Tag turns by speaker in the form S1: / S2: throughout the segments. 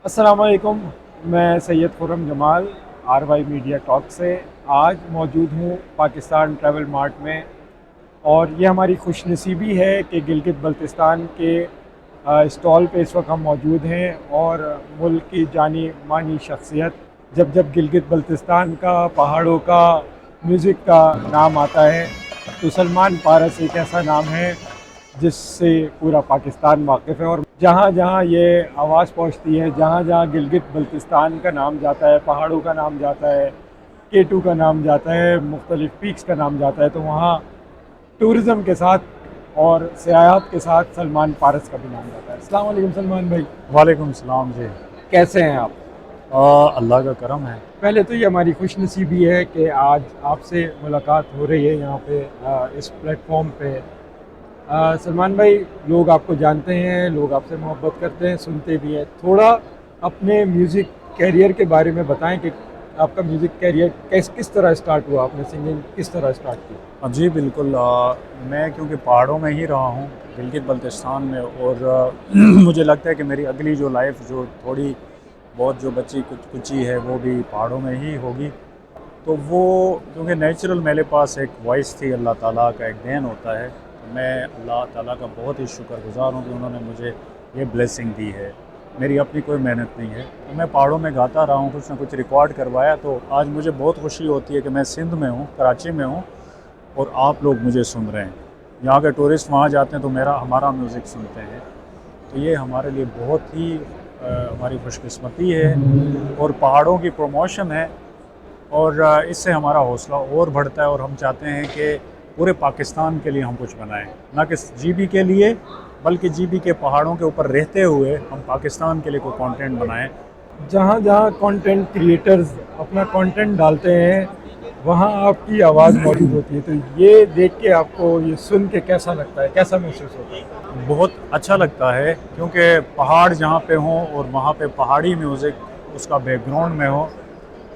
S1: अस्सलाम वालेकुम। मैं Syed Khurram Jamal RY media talk से आज मौजूद हूँ पाकिस्तान ट्रैवल मार्ट में। और ये हमारी खुशनसीबी है कि गिलगित बल्तिस्तान के स्टॉल पे इस वक्त हम मौजूद हैं। और मुल्क की जानी मानी शख्सियत, जब जब गिलगित बल्तिस्तान का पहाड़ों का म्यूज़िक का नाम आता है तो सलमान पारस एक ऐसा नाम है जिससे पूरा पाकिस्तान वाकिफ़ है। और जहाँ जहाँ ये आवाज़ पहुँचती है, जहाँ जहाँ गिलगित बल्तिस्तान का नाम जाता है, पहाड़ों का नाम जाता है, K2 का नाम जाता है, मुख्तलिफ़ पीक्स का नाम जाता है, तो वहाँ टूरिज़म के साथ और सियाहत के साथ सलमान पारस का भी नाम जाता है। अस्सलाम वालेकुम सलमान भाई,
S2: वालेकुम सलाम जी।
S1: कैसे हैं आप?
S2: अल्लाह का करम है।
S1: पहले तो ये हमारी खुशनसीबी है कि आज आपसे मुलाकात हो रही है यहाँ पे, इस प्लेटफॉर्म पे। सलमान भाई, लोग आपको जानते हैं, लोग आपसे मोहब्बत करते हैं, सुनते भी हैं। थोड़ा अपने म्यूज़िक कैरियर के बारे में बताएं कि आपका म्यूज़िक कैरियर किस तरह स्टार्ट हुआ, आपने सिंगिंग किस तरह स्टार्ट की?
S2: जी बिल्कुल। मैं क्योंकि पहाड़ों में ही रहा हूँ, गिलगित बल्तिस्तान में, और मुझे लगता है कि मेरी अगली जो लाइफ जो थोड़ी बहुत जो बची कुछ कुची है वो भी पहाड़ों में ही होगी। तो वो क्योंकि नेचुरल मेरे पास एक वॉइस थी, अल्लाह ताला का एक देन होता है। तो मैं अल्लाह ताला का बहुत ही शुक्रगुज़ार हूँ कि उन्होंने मुझे ये ब्लेसिंग दी है। मेरी अपनी कोई मेहनत नहीं है। तो मैं पहाड़ों में गाता रहा हूँ, कुछ ना कुछ रिकॉर्ड करवाया। तो आज मुझे बहुत खुशी होती है कि मैं सिंध में हूँ, कराची में हूँ, और आप लोग मुझे सुन रहे हैं। यहाँ के टूरिस्ट वहाँ जाते हैं तो हमारा म्यूज़िक सुनते हैं। तो ये हमारे लिए बहुत ही हमारी खुशकिस्मती है, और पहाड़ों की प्रमोशन है। और इससे हमारा हौसला और बढ़ता है, और हम चाहते हैं कि पूरे पाकिस्तान के लिए हम कुछ बनाएं, ना कि जीबी के लिए, बल्कि जीबी के पहाड़ों के ऊपर रहते हुए हम पाकिस्तान के लिए कोई कंटेंट बनाएं।
S1: जहाँ जहाँ कंटेंट क्रिएटर्स अपना कंटेंट डालते हैं, वहाँ आपकी आवाज़ मौजूद होती है। तो ये देख के आपको, ये सुन के कैसा लगता है, कैसा महसूस होता है?
S2: बहुत अच्छा लगता है, क्योंकि पहाड़ जहाँ पे हों और वहाँ पे पहाड़ी म्यूज़िक उसका बैकग्राउंड में हो,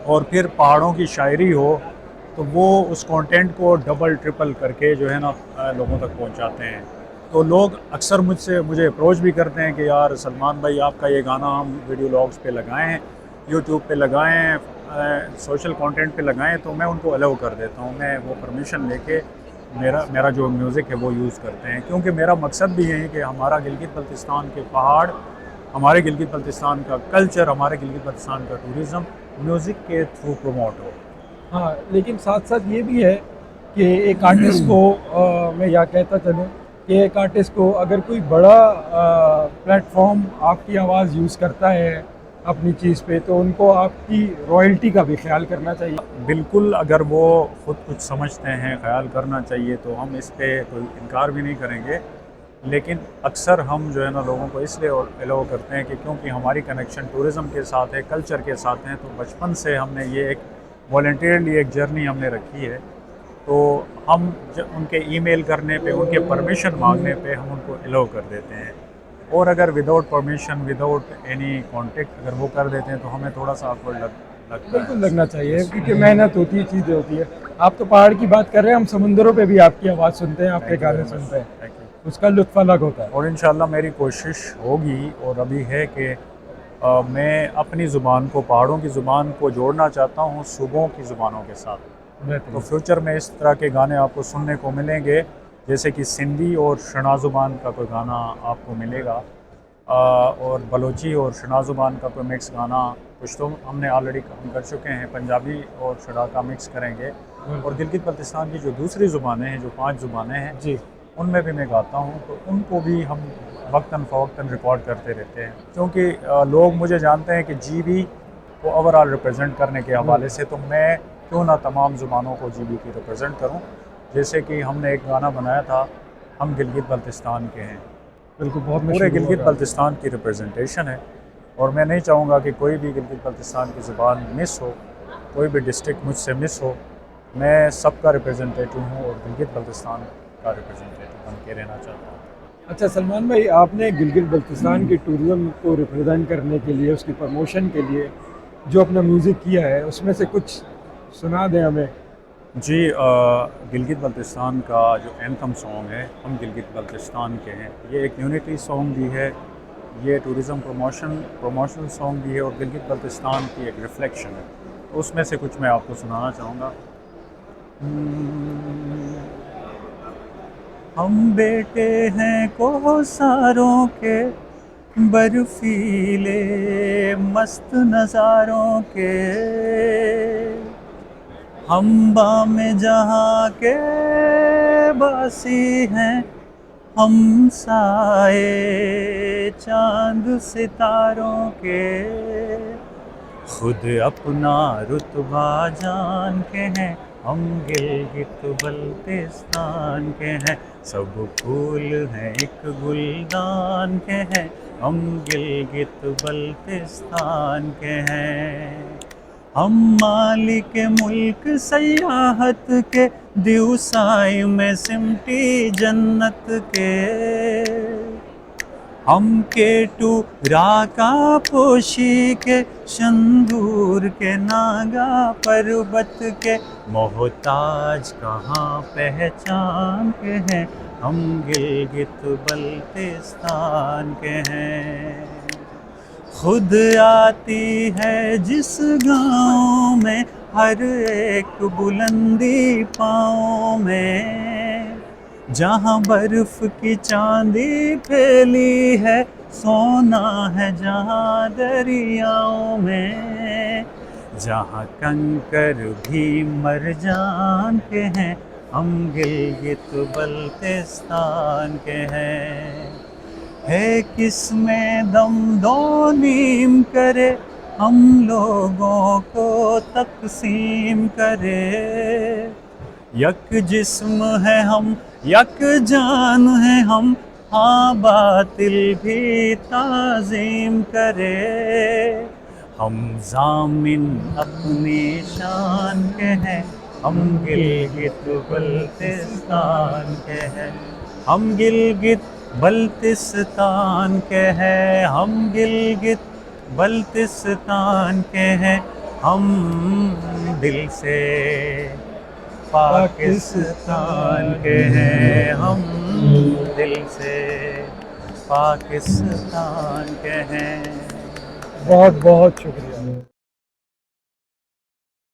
S2: और फिर पहाड़ों की शायरी हो, तो वो उस कंटेंट को डबल ट्रिपल करके जो है ना लोगों तक पहुंचाते हैं। तो लोग अक्सर मुझे अप्रोच भी करते हैं कि यार सलमान भाई, आपका ये गाना हम वीडियो लॉग्स पे लगाएं, यूट्यूब पे लगाएं, सोशल कंटेंट पे लगाएं। तो मैं उनको अलाउ कर देता हूं, मैं वो परमिशन लेके मेरा मेरा जो म्यूज़िक है वो यूज़ करते हैं। क्योंकि मेरा मकसद भी यही है कि हमारा गिलगित बल्तिस्तान के पहाड़, हमारे गिलगित बल्तिस्तान का कल्चर, हमारे गिलगित बल्तिस्तान का टूरिज़्म म्यूज़िक के थ्रू प्रमोट हो।
S1: हाँ, लेकिन साथ साथ ये भी है कि एक आर्टिस्ट को, मैं यह कहता चलूँ कि एक आर्टिस्ट को अगर कोई बड़ा प्लेटफॉर्म आपकी आवाज़ यूज़ करता है अपनी चीज़ पे, तो उनको आपकी रॉयल्टी का भी ख्याल करना चाहिए।
S2: बिल्कुल, अगर वो ख़ुद कुछ समझते हैं, ख़याल करना चाहिए, तो हम इस पे कोई इनकार भी नहीं करेंगे। लेकिन अक्सर हम जो है ना लोगों को इसलिए अलाउ करते हैं कि क्योंकि हमारी कनेक्शन टूरिज़म के साथ है, कल्चर के साथ हैं। तो बचपन से हमने ये एक वॉलंटियरली एक जर्नी हमने रखी है। तो हम उनके ईमेल करने पे, उनके परमिशन मांगने पे हम उनको अलाउ कर देते हैं। और अगर without permission, without any contact अगर वो कर देते हैं तो हमें थोड़ा सा awkward लगता
S1: बिल्कुल
S2: है।
S1: लगना चाहिए, क्योंकि मेहनत होती है, चीज़ें होती है। आप तो पहाड़ की बात कर रहे हैं, हम समुंदरों पे भी आपकी आवाज़ सुनते हैं, आपके
S2: थैंक यू
S1: गाने
S2: वेरी मच।
S1: सुनते हैं,
S2: थैंक यू।
S1: उसका लुत्फ़ अलग होता है।
S2: और इंशाल्लाह मेरी कोशिश होगी, और अभी है कि मैं अपनी ज़ुबान को, पहाड़ों की ज़ुबान को जोड़ना चाहता हूँ सूबों की ज़ुबानों के साथ। तो
S1: बेहतरीन।
S2: फ्यूचर में इस तरह के गाने आपको सुनने को मिलेंगे, जैसे कि सिंधी और शना ज़ुबान का कोई गाना आपको मिलेगा, और बलोची और शना ज़ुबान का कोई मिक्स गाना, कुछ तो हमने ऑलरेडी हम कर चुके हैं, पंजाबी और शना का मिक्स करेंगे। और गिलगित बल्तिस्तान की जो दूसरी ज़ुबानें हैं, जो 5 ज़ुबानें हैं,
S1: जी।
S2: उनमें भी मैं गाता हूँ। तो उनको भी हम वक्तन फ़वक्तन रिकॉर्ड करते रहते हैं, क्योंकि लोग मुझे जानते हैं कि जीबी को ओवरऑल रिप्रेजेंट करने के हवाले
S1: बिल्कुल
S2: से, तो मैं क्यों ना तमाम ज़ुबानों को जीबी की रिप्रेजेंट करूँ। जैसे कि हमने एक गाना बनाया था, हम गिलगित बल्तिस्तान के हैं।
S1: बिल्कुल,
S2: तो
S1: बहुत
S2: पूरे
S1: मशहूर हुआ
S2: गिलगित
S1: गाना।
S2: बल्तिस्तान की रिप्रेजेंटेशन है, और मैं नहीं चाहूँगा कि कोई भी गिलगित बल्तिस्तान की ज़ुबान मिस हो, कोई भी डिस्ट्रिक्ट मुझसे मिस हो। मैं सबका रिप्रेजेंटेटिव हूँ, और गिलगित बल्तिस्तान का रिप्रेजेंटेटिव बन के रहना चाहता हूँ।
S1: अच्छा सलमान भाई, आपने गिलगित बल्तिस्तान के टूरिज़्म को रिप्रेजेंट करने के लिए, उसकी प्रमोशन के लिए जो अपना म्यूज़िक किया है, उसमें से कुछ सुना दें हमें।
S2: जी, गिलगित बल्तिस्तान का जो एंथम सॉन्ग है, हम गिलगित बल्तिस्तान के हैं, ये एक यूनिटी सॉन्ग भी है। ये टूरिज़म प्रमोशनल सॉन्ग भी है और गिलगित बल्तिस्तान की एक रिफ्लेक्शन है, तो उसमें से कुछ मैं आपको सुनाना चाहूँगा। हम बेटे हैं कोसारों के, बर्फीले मस्त नज़ारों के, हम बाम जहाँ के बासी हैं, हम साए चांद सितारों के, खुद अपना रुतबा जान के हैं, हम गिलगित बल्तिस्तान के हैं, सब फूल हैं एक गुलदान के हैं, हम गिलगित बल्तिस्तान के हैं। हम मालिक मुल्क सयाहत के, दिवसाई में सिमटी जन्नत के, हम केटू राका पोशी के, शंदूर के नागा पर्वत के, मोहताज कहाँ पहचान के हैं, हम गिलगित बल्तिस्तान के हैं। खुद आती है जिस गाँव में हर एक बुलंदी पाँव में, जहाँ बर्फ की चांदी फैली है, सोना है जहाँ दरियाओं में, जहाँ कंकर भी मरजान के हैं, हम गिलगित बल्तिस्तान के हैं। है किसमें दम दो नीम करे, हम लोगों को तकसीम करे, यक जिस्म है हम यक जान है हम, हाँ बातिल भी ताज़ीम करे, हम ज़ामिन अपनी शान के हैं, हम गिलगित बल्तिस्तान के हैं, हम गिलगित बल्तिस्तान के हैं, हम गिलगित बल्तिस्तान के हैं, हम दिल से पाकिस्तान के हैं, हम दिल से पाकिस्तान के हैं।
S1: बहुत बहुत शुक्रिया।